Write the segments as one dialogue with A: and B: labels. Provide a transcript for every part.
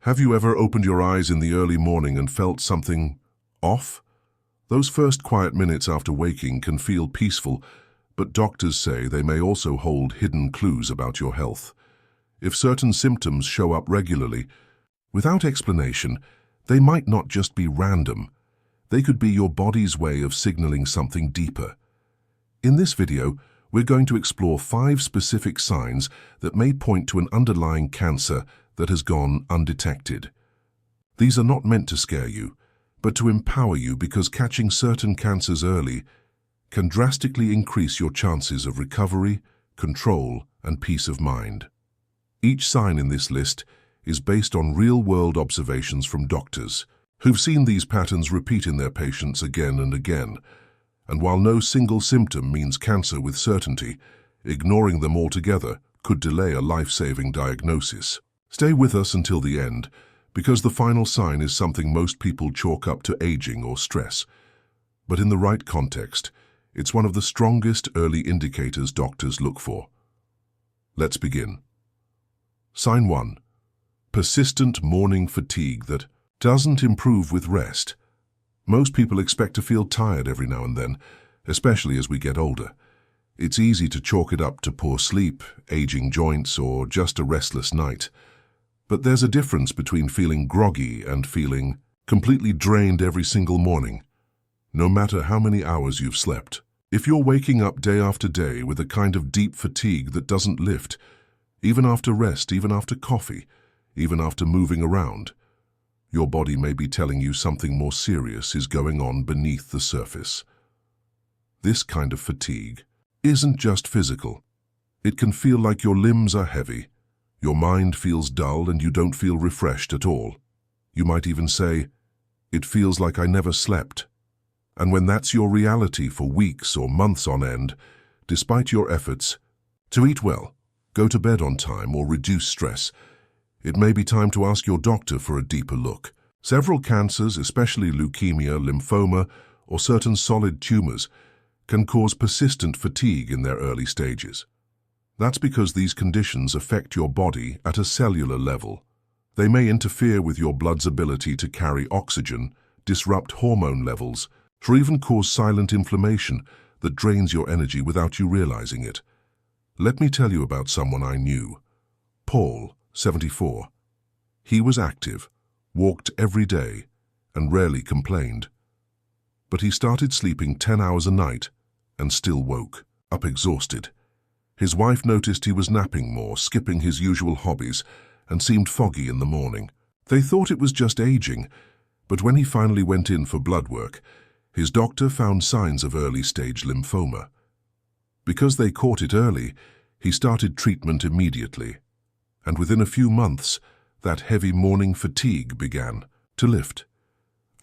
A: Have you ever opened your eyes in the early morning and felt something off? Those first quiet minutes after waking can feel peaceful, but doctors say they may also hold hidden clues about your health. If certain symptoms show up regularly, without explanation, they might not just be random. They could be your body's way of signaling something deeper. In this video, we're going to explore 5 specific signs that may point to an underlying cancer that has gone undetected. These are not meant to scare you, but to empower you, because catching certain cancers early can drastically increase your chances of recovery, control, and peace of mind. Each sign in this list is based on real-world observations from doctors who've seen these patterns repeat in their patients again and again. And while no single symptom means cancer with certainty, ignoring them altogether could delay a life-saving diagnosis. Stay with us until the end, because the final sign is something most people chalk up to aging or stress. But in the right context, it's one of the strongest early indicators doctors look for. Let's begin. Sign 1. Persistent morning fatigue that doesn't improve with rest. Most people expect to feel tired every now and then, especially as we get older. It's easy to chalk it up to poor sleep, aging joints, or just a restless night. But there's a difference between feeling groggy and feeling completely drained every single morning, no matter how many hours you've slept. If you're waking up day after day with a kind of deep fatigue that doesn't lift, even after rest, even after coffee, even after moving around, your body may be telling you something more serious is going on beneath the surface. This kind of fatigue isn't just physical. It can feel like your limbs are heavy, your mind feels dull, and you don't feel refreshed at all. You might even say, "It feels like I never slept." And when that's your reality for weeks or months on end, despite your efforts to eat well, go to bed on time, or reduce stress, it may be time to ask your doctor for a deeper look. Several cancers, especially leukemia, lymphoma, or certain solid tumors, can cause persistent fatigue in their early stages. That's because these conditions affect your body at a cellular level. They may interfere with your blood's ability to carry oxygen, disrupt hormone levels, or even cause silent inflammation that drains your energy without you realizing it. Let me tell you about someone I knew. Paul, 74. He was active, walked every day, and rarely complained. But he started sleeping 10 hours a night and still woke up exhausted. His wife noticed he was napping more, skipping his usual hobbies, and seemed foggy in the morning. They thought it was just aging, but when he finally went in for blood work, his doctor found signs of early-stage lymphoma. Because they caught it early, he started treatment immediately. And within a few months, that heavy morning fatigue began to lift.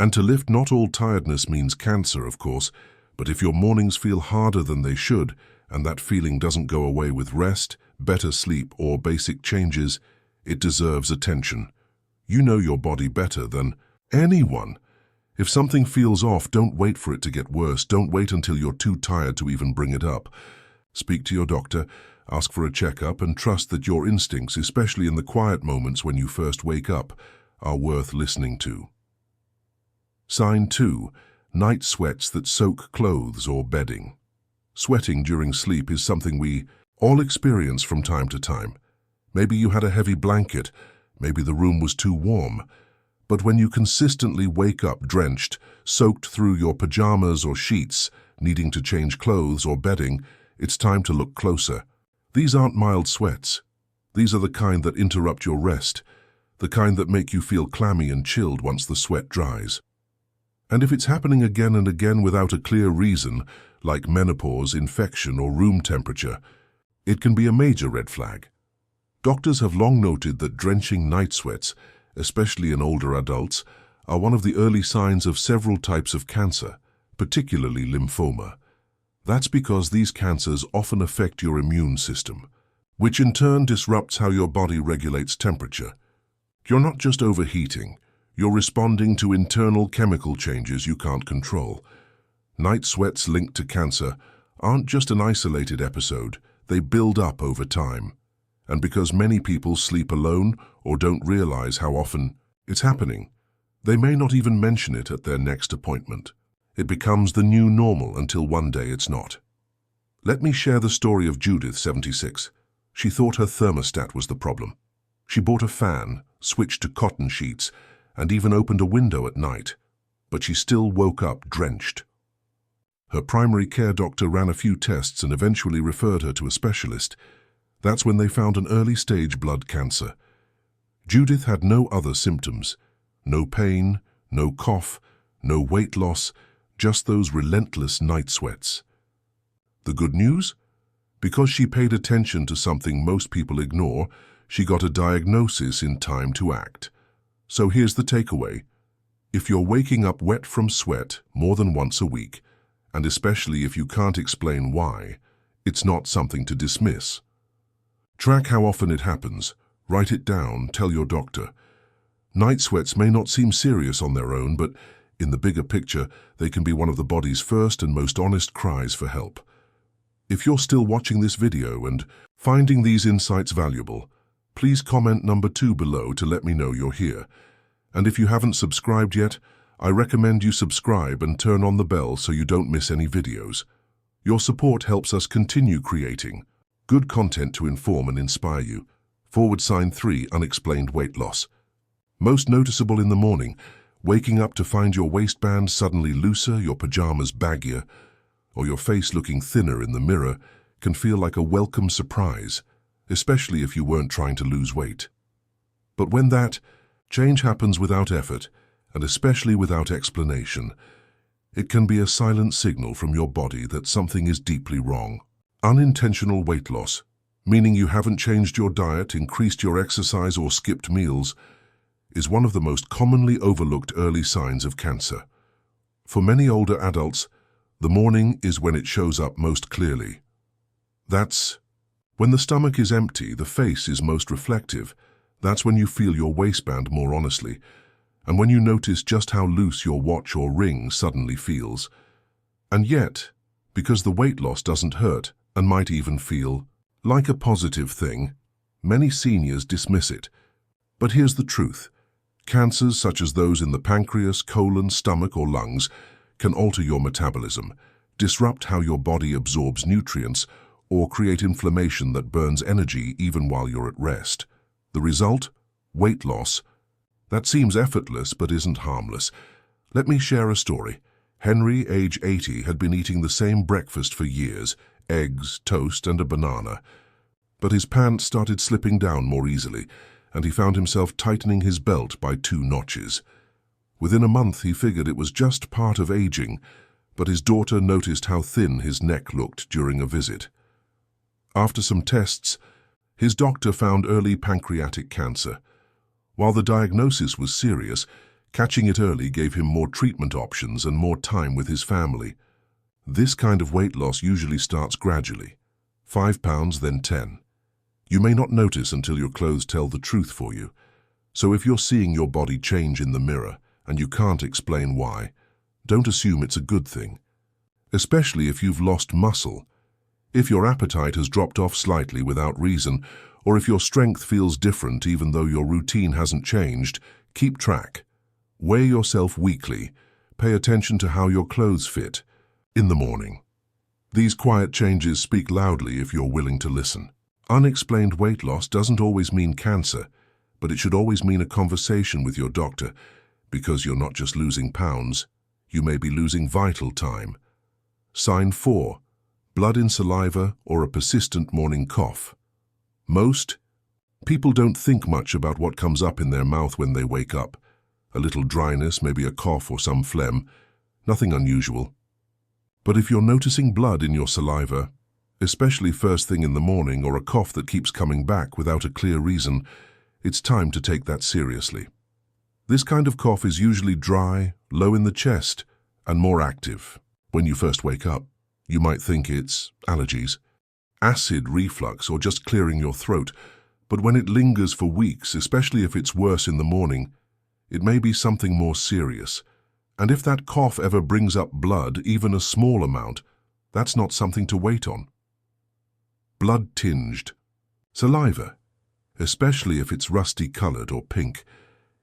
A: And to lift, not all tiredness means cancer, of course, but if your mornings feel harder than they should, and that feeling doesn't go away with rest, better sleep, or basic changes, it deserves attention. You know your body better than anyone. If something feels off, don't wait for it to get worse. Don't wait until you're too tired to even bring it up. Speak to your doctor, ask for a checkup, and trust that your instincts, especially in the quiet moments when you first wake up, are worth listening to. Sign 2. Night sweats that soak clothes or bedding. Sweating during sleep is something we all experience from time to time. Maybe you had a heavy blanket, maybe the room was too warm. But when you consistently wake up drenched, soaked through your pajamas or sheets, needing to change clothes or bedding, it's time to look closer. These aren't mild sweats. These are the kind that interrupt your rest, the kind that make you feel clammy and chilled once the sweat dries. And if it's happening again and again without a clear reason, like menopause, infection, or room temperature, it can be a major red flag. Doctors have long noted that drenching night sweats, especially in older adults, are one of the early signs of several types of cancer, particularly lymphoma. That's because these cancers often affect your immune system, which in turn disrupts how your body regulates temperature. You're not just overheating, you're responding to internal chemical changes you can't control. Night sweats linked to cancer aren't just an isolated episode, they build up over time. And because many people sleep alone or don't realize how often it's happening, they may not even mention it at their next appointment. It becomes the new normal until one day it's not. Let me share the story of Judith, 76. She thought her thermostat was the problem. She bought a fan, switched to cotton sheets, and even opened a window at night, but she still woke up drenched. Her primary care doctor ran a few tests and eventually referred her to a specialist. That's when they found an early-stage blood cancer. Judith had no other symptoms. No pain, no cough, no weight loss, just those relentless night sweats. The good news? Because she paid attention to something most people ignore, she got a diagnosis in time to act. So here's the takeaway. If you're waking up wet from sweat more than once a week, and especially if you can't explain why, it's not something to dismiss. Track how often it happens, write it down, tell your doctor. Night sweats may not seem serious on their own, but in the bigger picture, they can be one of the body's first and most honest cries for help. If you're still watching this video and finding these insights valuable, please comment number 2 below to let me know you're here. And if you haven't subscribed yet, I recommend you subscribe and turn on the bell so you don't miss any videos. Your support helps us continue creating good content to inform and inspire you. /3 Unexplained weight loss. Most noticeable in the morning, waking up to find your waistband suddenly looser, your pajamas baggier, or your face looking thinner in the mirror can feel like a welcome surprise, especially if you weren't trying to lose weight. But when that change happens without effort, and especially without explanation, it can be a silent signal from your body that something is deeply wrong. Unintentional weight loss, meaning you haven't changed your diet, increased your exercise, or skipped meals, is one of the most commonly overlooked early signs of cancer. For many older adults, the morning is when it shows up most clearly. That's when the stomach is empty, the face is most reflective. That's when you feel your waistband more honestly, and when you notice just how loose your watch or ring suddenly feels. And yet, because the weight loss doesn't hurt and might even feel like a positive thing, many seniors dismiss it. But here's the truth. Cancers such as those in the pancreas, colon, stomach, or lungs can alter your metabolism, disrupt how your body absorbs nutrients, or create inflammation that burns energy even while you're at rest. The result? Weight loss. That seems effortless but isn't harmless. Let me share a story. Henry, age 80, had been eating the same breakfast for years, eggs, toast, and a banana. But his pants started slipping down more easily, and he found himself tightening his belt by 2 notches. Within a month, he figured it was just part of aging, but his daughter noticed how thin his neck looked during a visit. After some tests, his doctor found early pancreatic cancer. While the diagnosis was serious, catching it early gave him more treatment options and more time with his family. This kind of weight loss usually starts gradually. 5 pounds, then 10. You may not notice until your clothes tell the truth for you. So if you're seeing your body change in the mirror and you can't explain why, don't assume it's a good thing. Especially if you've lost muscle. If your appetite has dropped off slightly without reason, or if your strength feels different even though your routine hasn't changed, keep track. Weigh yourself weekly. Pay attention to how your clothes fit. In the morning. These quiet changes speak loudly if you're willing to listen. Unexplained weight loss doesn't always mean cancer, but it should always mean a conversation with your doctor, because you're not just losing pounds, you may be losing vital time. Sign 4. Blood in saliva or a persistent morning cough. Most people don't think much about what comes up in their mouth when they wake up. A little dryness, maybe a cough or some phlegm. Nothing unusual. But if you're noticing blood in your saliva, especially first thing in the morning, or a cough that keeps coming back without a clear reason, it's time to take that seriously. This kind of cough is usually dry, low in the chest, and more active. When you first wake up, you might think it's allergies, acid reflux, or just clearing your throat. But when it lingers for weeks, especially if it's worse in the morning, it may be something more serious. And if that cough ever brings up blood, even a small amount, that's not something to wait on. Blood-tinged. Saliva, especially if it's rusty-colored or pink,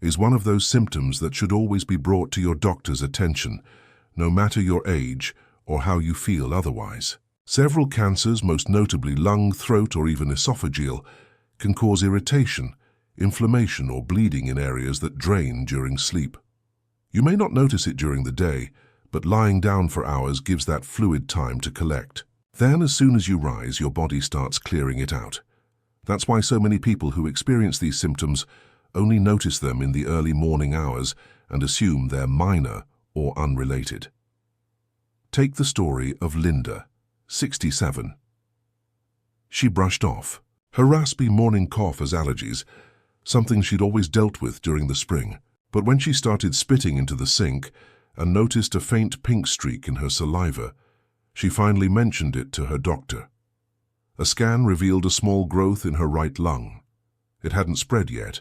A: is one of those symptoms that should always be brought to your doctor's attention, no matter your age or how you feel otherwise. Several cancers, most notably lung, throat, or even esophageal, can cause irritation, inflammation, or bleeding in areas that drain during sleep. You may not notice it during the day, but lying down for hours gives that fluid time to collect. Then, as soon as you rise, your body starts clearing it out. That's why so many people who experience these symptoms only notice them in the early morning hours and assume they're minor or unrelated. Take the story of Linda, 67. She brushed off her raspy morning cough as allergies, something she'd always dealt with during the spring. But when she started spitting into the sink and noticed a faint pink streak in her saliva, she finally mentioned it to her doctor. A scan revealed a small growth in her right lung. It hadn't spread yet,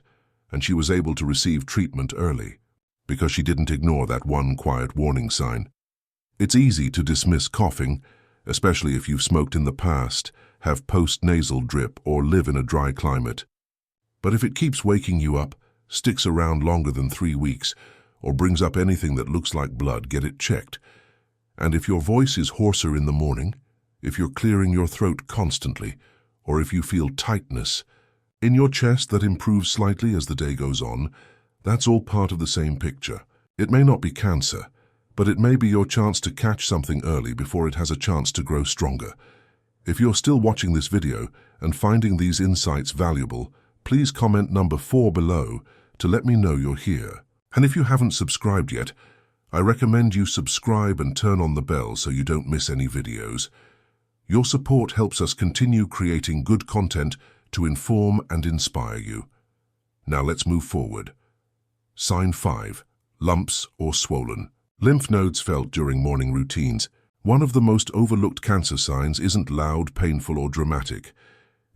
A: and she was able to receive treatment early, because she didn't ignore that one quiet warning sign. It's easy to dismiss coughing, especially if you've smoked in the past, have post-nasal drip, or live in a dry climate. But if it keeps waking you up, sticks around longer than 3 weeks, or brings up anything that looks like blood, get it checked. And if your voice is hoarser in the morning, if you're clearing your throat constantly, or if you feel tightness in your chest that improves slightly as the day goes on, that's all part of the same picture. It may not be cancer, but it may be your chance to catch something early before it has a chance to grow stronger. If you're still watching this video and finding these insights valuable, please comment number 4 below to let me know you're here. And if you haven't subscribed yet, I recommend you subscribe and turn on the bell so you don't miss any videos. Your support helps us continue creating good content to inform and inspire you. Now let's move forward. Sign 5. Lumps or swollen. Lymph nodes felt during morning routines. One of the most overlooked cancer signs isn't loud, painful, or dramatic.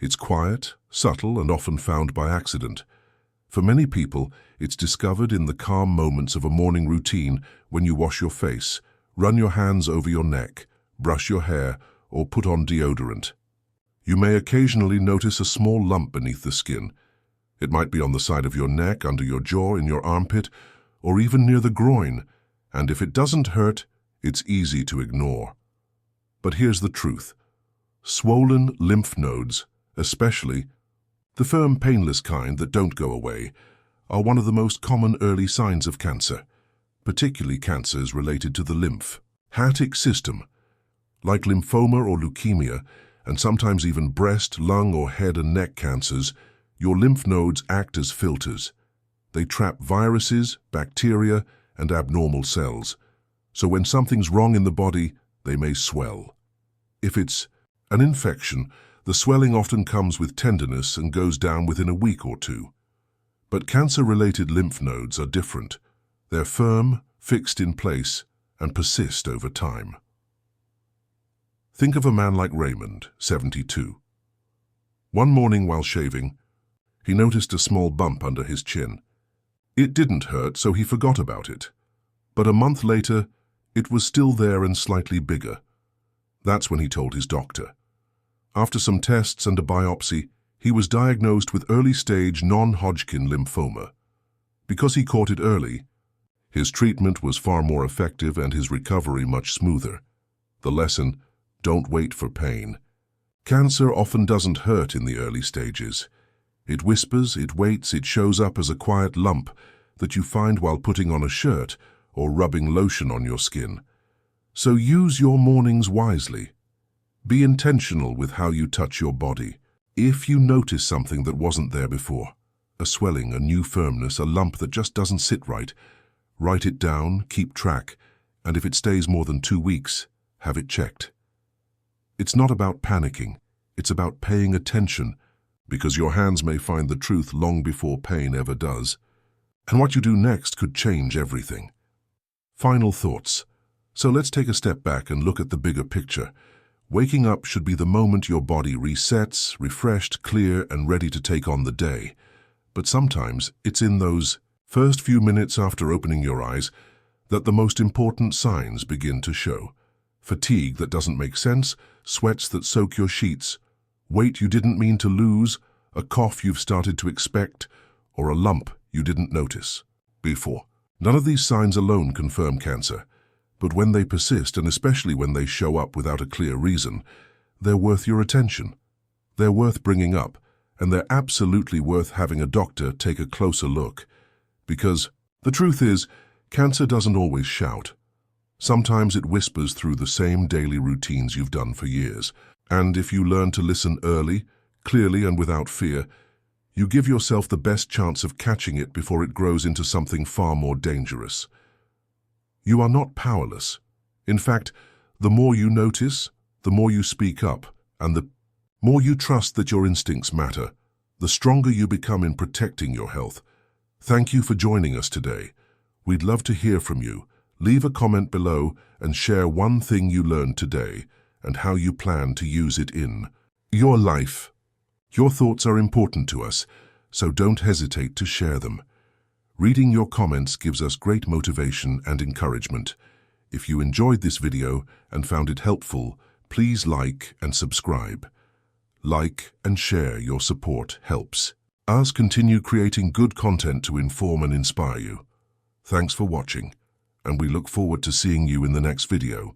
A: It's quiet, subtle, and often found by accident. For many people, it's discovered in the calm moments of a morning routine when you wash your face, run your hands over your neck, brush your hair, or put on deodorant. You may occasionally notice a small lump beneath the skin. It might be on the side of your neck, under your jaw, in your armpit, or even near the groin, and if it doesn't hurt, it's easy to ignore. But here's the truth. Swollen lymph nodes, especially the firm, painless kind that don't go away, are one of the most common early signs of cancer, particularly cancers related to the lymphatic system. Like lymphoma or leukemia, and sometimes even breast, lung, or head and neck cancers, your lymph nodes act as filters. They trap viruses, bacteria, and abnormal cells. So when something's wrong in the body, they may swell. If it's an infection, the swelling often comes with tenderness and goes down within a week or 2. But cancer-related lymph nodes are different. They're firm, fixed in place, and persist over time. Think of a man like Raymond, 72. One morning while shaving, he noticed a small bump under his chin. It didn't hurt, so he forgot about it. But a month later, it was still there and slightly bigger. That's when he told his doctor. After some tests and a biopsy, he was diagnosed with early-stage non-Hodgkin lymphoma. Because he caught it early, his treatment was far more effective and his recovery much smoother. The lesson: don't wait for pain. Cancer often doesn't hurt in the early stages. It whispers, it waits, it shows up as a quiet lump that you find while putting on a shirt or rubbing lotion on your skin. So use your mornings wisely. Be intentional with how you touch your body. If you notice something that wasn't there before, a swelling, a new firmness, a lump that just doesn't sit right, write it down, keep track, and if it stays more than 2 weeks, have it checked. It's not about panicking, it's about paying attention, because your hands may find the truth long before pain ever does. And what you do next could change everything. Final thoughts. So let's take a step back and look at the bigger picture. Waking up should be the moment your body resets, refreshed, clear, and ready to take on the day. But sometimes it's in those first few minutes after opening your eyes that the most important signs begin to show. Fatigue that doesn't make sense, sweats that soak your sheets, weight you didn't mean to lose, a cough you've started to expect, or a lump you didn't notice before. None of these signs alone confirm cancer, but when they persist, and especially when they show up without a clear reason, they're worth your attention. They're worth bringing up, and they're absolutely worth having a doctor take a closer look. Because the truth is, cancer doesn't always shout. Sometimes it whispers through the same daily routines you've done for years. And if you learn to listen early, clearly and without fear, you give yourself the best chance of catching it before it grows into something far more dangerous. You are not powerless. In fact, the more you notice, the more you speak up, and the more you trust that your instincts matter, the stronger you become in protecting your health. Thank you for joining us today. We'd love to hear from you. Leave a comment below and share one thing you learned today and how you plan to use it in your life. Your thoughts are important to us, so don't hesitate to share them. Reading your comments gives us great motivation and encouragement. If you enjoyed this video and found it helpful, please like and subscribe. Like and share. Your support helps us continue creating good content to inform and inspire you. Thanks for watching, and we look forward to seeing you in the next video.